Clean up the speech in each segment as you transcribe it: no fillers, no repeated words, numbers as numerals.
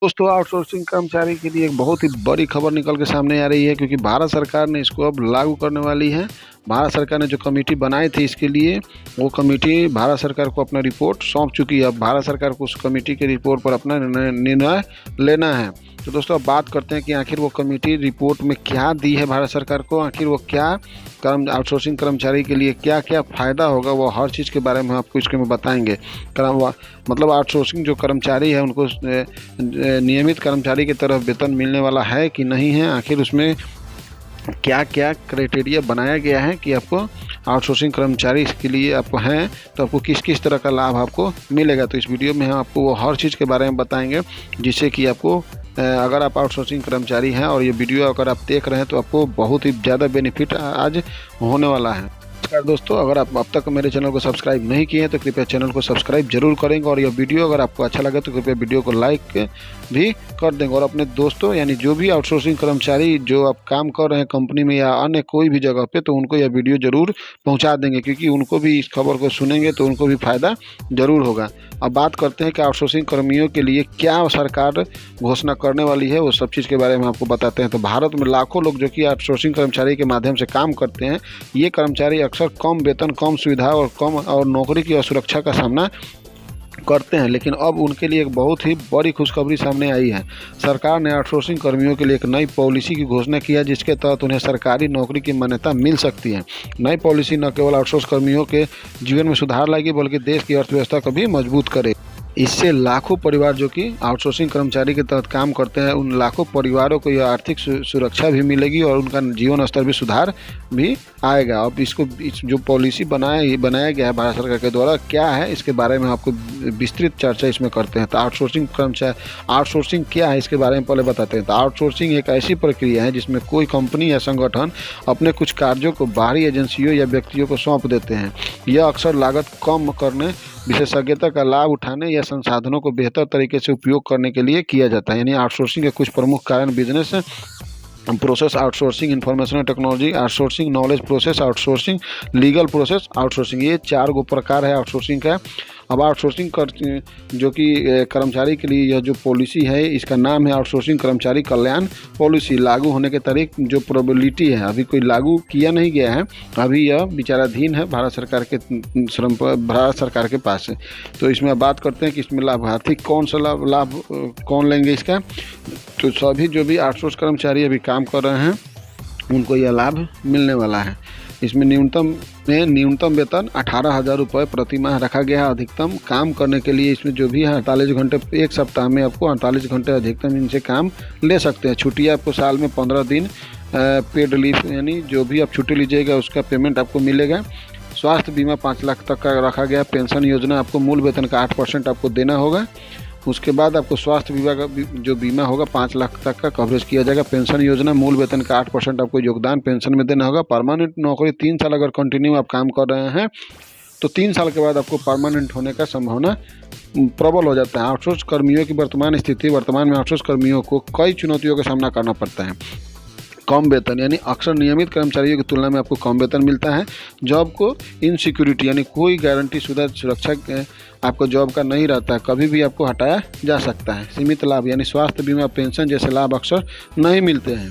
दोस्तों, आउटसोर्सिंग कर्मचारी के लिए एक बहुत ही बड़ी खबर निकल के सामने आ रही है, क्योंकि भारत सरकार ने इसको अब लागू करने वाली है। भारत सरकार ने जो कमेटी बनाई थी इसके लिए, वो कमेटी भारत सरकार को अपना रिपोर्ट सौंप चुकी है। अब भारत सरकार को उस कमेटी के रिपोर्ट पर अपना निर्णय लेना है। तो दोस्तों, अब बात करते हैं कि आखिर वो कमेटी रिपोर्ट में क्या दी है भारत सरकार को, आखिर वो क्या आउटसोर्सिंग कर्मचारी के लिए क्या क्या फ़ायदा होगा, वो हर चीज़ के बारे में आपको इसके में बताएंगे। मतलब आउटसोर्सिंग जो कर्मचारी है उनको नियमित कर्मचारी की तरफ वेतन मिलने वाला है कि नहीं है, आखिर उसमें क्या क्या क्राइटेरिया बनाया गया है कि आपको आउटसोर्सिंग कर्मचारी इसके लिए आपको हैं तो आपको किस किस तरह का लाभ आपको मिलेगा। तो इस वीडियो में हम आपको वो हर चीज़ के बारे में बताएंगे, जिससे कि आपको अगर आप आउटसोर्सिंग कर्मचारी हैं और ये वीडियो अगर आप देख रहे हैं तो आपको बहुत ही ज़्यादा बेनिफिट आज होने वाला है। नमस्कार दोस्तों, अगर आप अब तक मेरे चैनल को सब्सक्राइब नहीं किए हैं तो कृपया चैनल को सब्सक्राइब जरूर करेंगे, और यह वीडियो अगर आपको अच्छा लगे तो कृपया वीडियो को लाइक भी कर देंगे। और अपने दोस्तों यानी जो भी आउटसोर्सिंग कर्मचारी जो आप काम कर रहे हैं कंपनी में या अन्य कोई भी जगह पे, तो उनको यह वीडियो ज़रूर पहुंचा देंगे, क्योंकि उनको भी इस खबर को सुनेंगे तो उनको भी फ़ायदा ज़रूर होगा। अब बात करते हैं कि आउटसोर्सिंग कर्मियों के लिए क्या सरकार घोषणा करने वाली है, वो सब चीज़ के बारे में आपको बताते हैं। तो भारत में लाखों लोग जो कि आउटसोर्सिंग कर्मचारी के माध्यम से काम करते हैं, ये कर्मचारी अक्सर कम वेतन, कम सुविधा और नौकरी की असुरक्षा का सामना करते हैं। लेकिन अब उनके लिए एक बहुत ही बड़ी खुशखबरी सामने आई है। सरकार ने आउटसोर्सिंग कर्मियों के लिए एक नई पॉलिसी की घोषणा की है, जिसके तहत उन्हें सरकारी नौकरी की मान्यता मिल सकती है। नई पॉलिसी न केवल आउटसोर्स कर्मियों के जीवन में सुधार लाएगी, बल्कि देश की अर्थव्यवस्था को भी मजबूत करेगी। इससे लाखों परिवार जो कि आउटसोर्सिंग कर्मचारी के तहत काम करते हैं, उन लाखों परिवारों को यह आर्थिक सुरक्षा भी मिलेगी और उनका जीवन स्तर भी सुधार भी आएगा। अब इस जो पॉलिसी बनाया गया है भारत सरकार के द्वारा, क्या है इसके बारे में आपको विस्तृत चर्चा इसमें करते हैं। तो आउटसोर्सिंग क्या है इसके बारे में पहले बताते हैं। तो आउटसोर्सिंग एक ऐसी प्रक्रिया है जिसमें कोई कंपनी या संगठन अपने कुछ कार्यों को बाहरी एजेंसियों या व्यक्तियों को सौंप देते हैं। यह अक्सर लागत कम करने, विशेषज्ञता का लाभ उठाने या संसाधनों को बेहतर तरीके से उपयोग करने के लिए किया जाता है। यानी आउटसोर्सिंग के कुछ प्रमुख कारण business process outsourcing, information technology outsourcing, knowledge process outsourcing, legal process outsourcing, ये 4 प्रकार है आउटसोर्सिंग का। अब आउटसोर्सिंग जो कि कर्मचारी के लिए यह जो पॉलिसी है, इसका नाम है आउटसोर्सिंग कर्मचारी कल्याण पॉलिसी। लागू होने के तारीख जो प्रोबेबिलिटी है, अभी कोई लागू किया नहीं गया है, अभी यह विचाराधीन है भारत सरकार के पास है। तो इसमें अब बात करते हैं कि इसमें लाभार्थी कौन सा लाभ कौन लेंगे इसका। तो सभी जो भी आउटसोर्स कर्मचारी अभी काम कर रहे हैं उनको यह लाभ मिलने वाला है। इसमें न्यूनतम वेतन 18,000 रुपये प्रति माह रखा गया है। अधिकतम काम करने के लिए इसमें जो भी है 48 घंटे, एक सप्ताह में आपको 48 घंटे अधिकतम इनसे काम ले सकते हैं। छुट्टियाँ आपको साल में 15 दिन पेड लीव, यानी जो भी आप छुट्टी लीजिएगा उसका पेमेंट आपको मिलेगा। स्वास्थ्य बीमा 5 लाख तक का रखा गया। पेंशन योजना आपको मूल वेतन का 8% आपको देना होगा। उसके बाद आपको स्वास्थ्य बीमा का जो बीमा होगा 5 लाख तक का कवरेज किया जाएगा। पेंशन योजना मूल वेतन का 8% आपको योगदान पेंशन में देना होगा। परमानेंट नौकरी 3 साल अगर कंटिन्यू आप काम कर रहे हैं तो 3 साल के बाद आपको परमानेंट होने का संभावना प्रबल हो जाता है। आउटसोर्स कर्मियों की वर्तमान में आउटसोर्स कर्मियों को कई चुनौतियों का सामना करना पड़ता है। कम वेतन, यानी अक्सर नियमित कर्मचारियों की तुलना में आपको कम वेतन मिलता है। जॉब को इनसिक्योरिटी, यानी कोई गारंटी शुदा सुरक्षा आपको जॉब का नहीं रहता है, कभी भी आपको हटाया जा सकता है। सीमित लाभ, यानी स्वास्थ्य बीमा, पेंशन जैसे लाभ अक्सर नहीं मिलते हैं।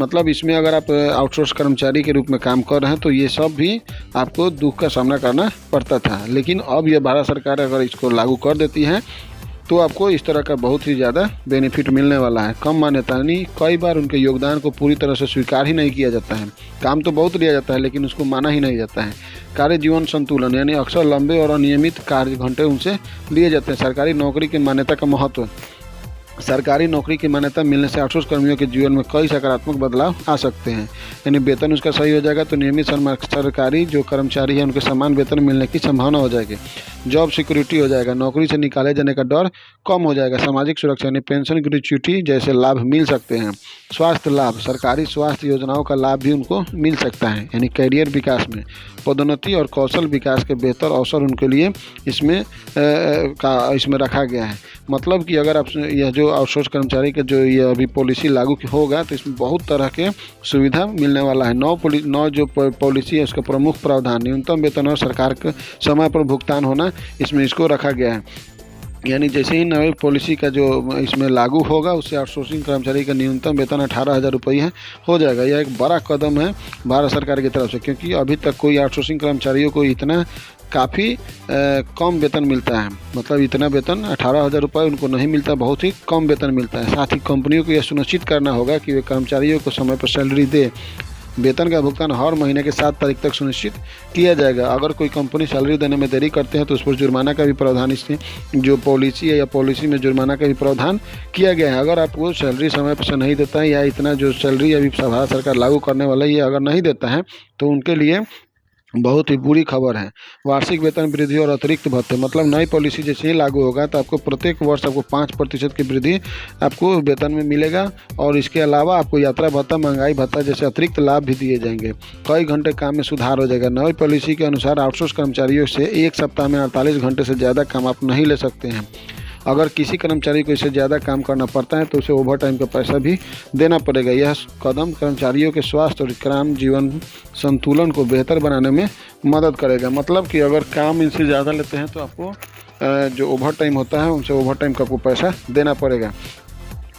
मतलब इसमें अगर आप आउटसोर्स कर्मचारी के रूप में काम कर रहे हैं तो ये सब भी आपको दुख का सामना करना पड़ता था। लेकिन अब यह भारत सरकार अगर इसको लागू कर देती है तो आपको इस तरह का बहुत ही ज़्यादा बेनिफिट मिलने वाला है। कम मान्यता, यानी कई बार उनके योगदान को पूरी तरह से स्वीकार ही नहीं किया जाता है। काम तो बहुत लिया जाता है लेकिन उसको माना ही नहीं जाता है। कार्य जीवन संतुलन, यानी अक्सर लंबे और अनियमित कार्य घंटे उनसे लिए जाते हैं। सरकारी नौकरी की मान्यता का महत्व, सरकारी नौकरी की मान्यता मिलने से आउटसोर्स कर्मियों के जीवन में कई सकारात्मक बदलाव आ सकते हैं। यानी वेतन उसका सही हो जाएगा तो नियमित सरकारी जो कर्मचारी है उनके समान वेतन मिलने की संभावना हो जाएगी। जॉब सिक्योरिटी हो जाएगा, नौकरी से निकाले जाने का डर कम हो जाएगा। सामाजिक सुरक्षा, यानी पेंशन, ग्रेच्युटी जैसे लाभ मिल सकते हैं। स्वास्थ्य लाभ, सरकारी स्वास्थ्य योजनाओं का लाभ भी उनको मिल सकता है। यानी कैरियर विकास में पदोन्नति और कौशल विकास के बेहतर अवसर उनके लिए इसमें रखा गया है। मतलब कि अगर आप यह जो आउटसोर्स कर्मचारी का जो ये अभी पॉलिसी लागू होगा तो इसमें बहुत तरह के सुविधा मिलने वाला है। नौ जो पॉलिसी है उसका प्रमुख प्रावधान न्यूनतम वेतन और सरकार के समय पर भुगतान होना, इसमें इसको रखा गया है। यानी जैसे ही नई पॉलिसी का जो इसमें लागू होगा उससे आउटसोर्सिंग कर्मचारी का न्यूनतम वेतन 18,000 रुपये हो जाएगा। यह एक बड़ा कदम है भारत सरकार की तरफ से, क्योंकि अभी तक कोई आउटसोर्सिंग कर्मचारियों को इतना काफ़ी कम वेतन मिलता है। मतलब इतना वेतन 18,000 रुपये उनको नहीं मिलता, बहुत ही कम वेतन मिलता है। साथ ही कंपनियों को यह सुनिश्चित करना होगा कि वे कर्मचारियों को समय पर सैलरी दे। वेतन का भुगतान हर महीने के 7 तारीख तक सुनिश्चित किया जाएगा। अगर कोई कंपनी सैलरी देने में देरी करते हैं तो उस पर जुर्माना का भी प्रावधान इसकी जो पॉलिसी है या पॉलिसी में जुर्माना का भी प्रावधान किया गया है। अगर आपको सैलरी समय पर से नहीं देता है या इतना जो सैलरी अभी भारत सरकार लागू करने वाला है ये अगर नहीं देता है तो उनके लिए बहुत ही बुरी खबर है। वार्षिक वेतन वृद्धि और अतिरिक्त भत्ते, मतलब नई पॉलिसी जैसे ही लागू होगा तो आपको प्रत्येक वर्ष आपको 5% की वृद्धि आपको वेतन में मिलेगा। और इसके अलावा आपको यात्रा भत्ता, महंगाई भत्ता जैसे अतिरिक्त लाभ भी दिए जाएंगे। कई घंटे काम में सुधार हो जाएगा। नई पॉलिसी के अनुसार आउटसोर्स कर्मचारियों से एक सप्ताह में 48 घंटे से ज़्यादा काम आप नहीं ले सकते हैं। अगर किसी कर्मचारी को इससे ज़्यादा काम करना पड़ता है तो उसे ओवर टाइम का पैसा भी देना पड़ेगा। यह कदम कर्मचारियों के स्वास्थ्य और ग्राम जीवन संतुलन को बेहतर बनाने में मदद करेगा। मतलब कि अगर काम इनसे ज़्यादा लेते हैं तो आपको जो ओवर टाइम होता है उनसे ओवर टाइम का आपको पैसा देना पड़ेगा।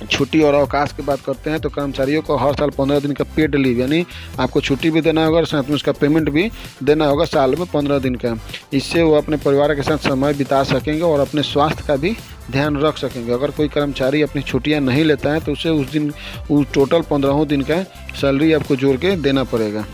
छुट्टी और अवकाश की बात करते हैं तो कर्मचारियों को हर साल 15 दिन का पेड लीव, यानी आपको छुट्टी भी देना होगा और साथ में उसका पेमेंट भी देना होगा साल में 15 दिन का। इससे वो अपने परिवार के साथ समय बिता सकेंगे और अपने स्वास्थ्य का भी ध्यान रख सकेंगे। अगर कोई कर्मचारी अपनी छुट्टियां नहीं लेता है तो उसे उस टोटल 15 दिन का सैलरी आपको जोड़ के देना पड़ेगा।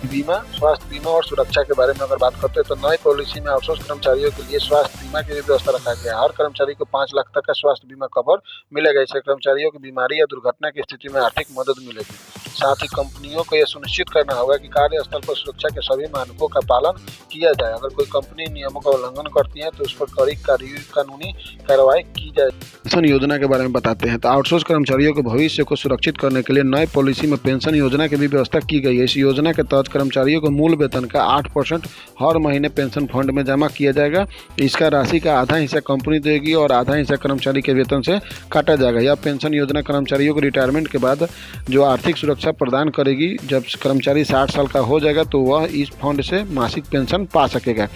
बीमा, स्वास्थ्य बीमा और सुरक्षा के बारे में अगर बात करते हैं तो नई पॉलिसी में आउटसोर्स कर्मचारियों के लिए स्वास्थ्य बीमा की भी व्यवस्था रखा गया है। हर कर्मचारी को 5 लाख तक का स्वास्थ्य बीमा कवर मिलेगा। इससे कर्मचारियों की बीमारी या दुर्घटना की स्थिति में आर्थिक मदद मिलेगी। साथ ही कंपनियों को यह सुनिश्चित करना होगा कि कार्यस्थल पर सुरक्षा के सभी मानकों का पालन किया जाए। अगर कोई कंपनी नियमों का उल्लंघन करती है तो उस पर कड़ी कानूनी कार्रवाई की जाए। पेंशन योजना के बारे में बताते हैं तो आउटसोर्स कर्मचारियों के भविष्य को सुरक्षित करने के लिए नई पॉलिसी में पेंशन योजना की भी व्यवस्था की गई है। इस योजना के तहत कर्मचारियों को मूल वेतन का 8% हर महीने पेंशन फंड में जमा किया जाएगा। इसका राशि का आधा हिस्सा कंपनी देगी और आधा हिस्सा कर्मचारी के वेतन से काटा जाएगा। यह पेंशन योजना कर्मचारियों को रिटायरमेंट के बाद जो आर्थिक सुरक्षा प्रदान करेगी। जब कर्मचारी 60 साल का हो जाएगा तो वह इस फंड से मासिक पेंशन पा सकेगा।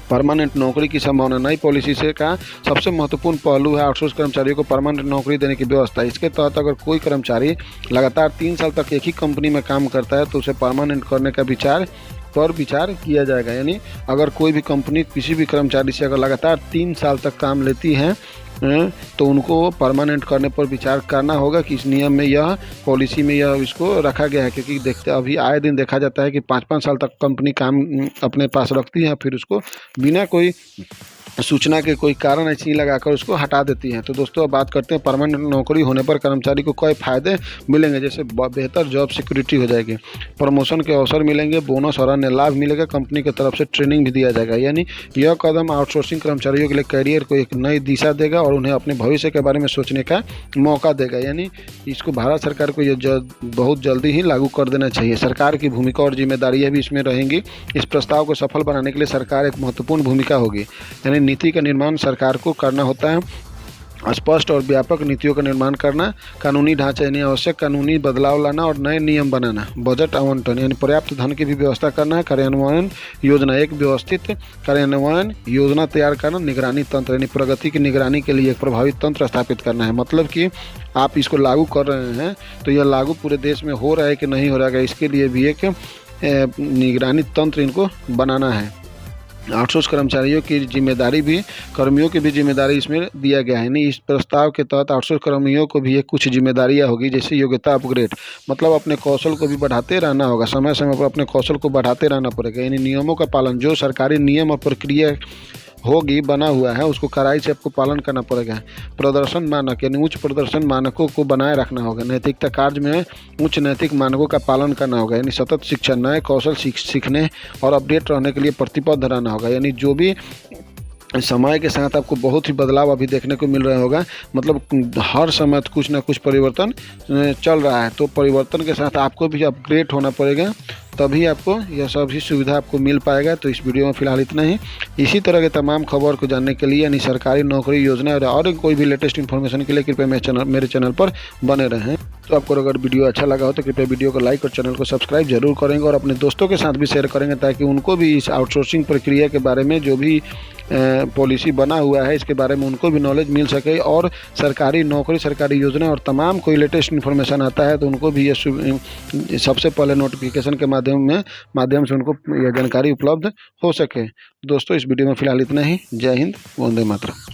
परमानेंट नौकरी की संभावना, नई पॉलिसी से का सबसे महत्वपूर्ण पहलू है आउटसोर्स कर्मचारियों को परमानेंट नौकरी देने की व्यवस्था। इसके तहत अगर कोई कर्मचारी लगातार 3 साल तक एक ही कंपनी में काम करता है तो उसे परमानेंट करने का विचार किया जाएगा। यानी अगर कोई भी कंपनी किसी भी कर्मचारी से अगर लगातार 3 साल तक काम लेती है तो उनको परमानेंट करने पर विचार करना होगा कि इस नियम में यह पॉलिसी में यह इसको रखा गया है। क्योंकि देखते अभी आए दिन देखा जाता है कि 5-5 साल तक कंपनी काम अपने पास रखती है, फिर उसको बिना कोई सूचना के कोई कारण ऐसे ही लगाकर उसको हटा देती हैं। तो दोस्तों अब बात करते हैं परमानेंट नौकरी होने पर कर्मचारी को कई फायदे मिलेंगे। जैसे बेहतर जॉब सिक्योरिटी हो जाएगी, प्रमोशन के अवसर मिलेंगे, बोनस और अन्य लाभ मिलेगा, कंपनी की तरफ से ट्रेनिंग भी दिया जाएगा। यानी यह कदम आउटसोर्सिंग कर्मचारियों के लिए करियर को एक नई दिशा देगा और उन्हें अपने भविष्य के बारे में सोचने का मौका देगा। यानी इसको भारत सरकार को ये बहुत जल्दी ही लागू कर देना चाहिए। सरकार की भूमिका और जिम्मेदारियाँ भी इसमें रहेंगी। इस प्रस्ताव को सफल बनाने के लिए सरकार एक महत्वपूर्ण भूमिका होगी। यानी नीति का निर्माण सरकार को करना होता है। स्पष्ट और व्यापक नीतियों का निर्माण करना, कानूनी ढांचा यानी आवश्यक कानूनी बदलाव लाना और नए नियम बनाना, बजट आवंटन यानी पर्याप्त धन की भी व्यवस्था करना है, कार्यान्वयन योजना, एक व्यवस्थित कार्यान्वयन योजना तैयार करना, निगरानी तंत्र यानी प्रगति की निगरानी के लिए एक प्रभावी तंत्र स्थापित करना है। मतलब कि आप इसको लागू कर रहे हैं तो यह लागू पूरे देश में हो रहा है कि नहीं हो रहा है, इसके लिए भी एक निगरानी तंत्र इनको बनाना है। आउटसोर्स कर्मचारियों की जिम्मेदारी भी, कर्मियों की भी जिम्मेदारी इसमें दिया गया है। यानी इस प्रस्ताव के तहत आउटसोर्स कर्मियों को भी कुछ जिम्मेदारियां होगी, जैसे योग्यता अपग्रेड, मतलब अपने कौशल को भी बढ़ाते रहना होगा, समय समय पर अपने कौशल को बढ़ाते रहना पड़ेगा। यानी नियमों का पालन, जो सरकारी नियम और प्रक्रिया होगी बना हुआ है उसको कड़ाई से आपको पालन करना पड़ेगा। प्रदर्शन मानक यानी उच्च प्रदर्शन मानकों को बनाए रखना होगा। नैतिकता कार्य में उच्च नैतिक मानकों का पालन करना होगा। यानी सतत शिक्षा, नए कौशल सीखने और अपडेट रहने के लिए प्रतिबद्ध रहना होगा। यानी जो भी समय के साथ आपको बहुत ही बदलाव अभी देखने को मिल रहा होगा, मतलब हर समय कुछ ना कुछ परिवर्तन चल रहा है, तो परिवर्तन के साथ आपको भी अपग्रेड होना पड़ेगा, तभी आपको यह सभी सुविधा आपको मिल पाएगा। तो इस वीडियो में फिलहाल इतना ही। इसी तरह के तमाम खबर को जानने के लिए यानी सरकारी नौकरी योजना और कोई भी लेटेस्ट इन्फॉर्मेशन के लिए कृपया मेरे चैनल पर बने रहें। तो आपको अगर वीडियो अच्छा लगा हो तो कृपया वीडियो को लाइक और चैनल को सब्सक्राइब जरूर करेंगे और अपने दोस्तों के साथ भी शेयर करेंगे, ताकि उनको भी इस आउटसोर्सिंग प्रक्रिया के बारे में जो भी पॉलिसी बना हुआ है इसके बारे में उनको भी नॉलेज मिल सके, और सरकारी नौकरी, सरकारी योजना और तमाम कोई लेटेस्ट इन्फॉर्मेशन आता है तो उनको भी ये सबसे पहले नोटिफिकेशन के माध्यम से उनको यह जानकारी उपलब्ध हो सके। दोस्तों, इस वीडियो में फ़िलहाल इतना ही। जय हिंद, वंदे मातरम।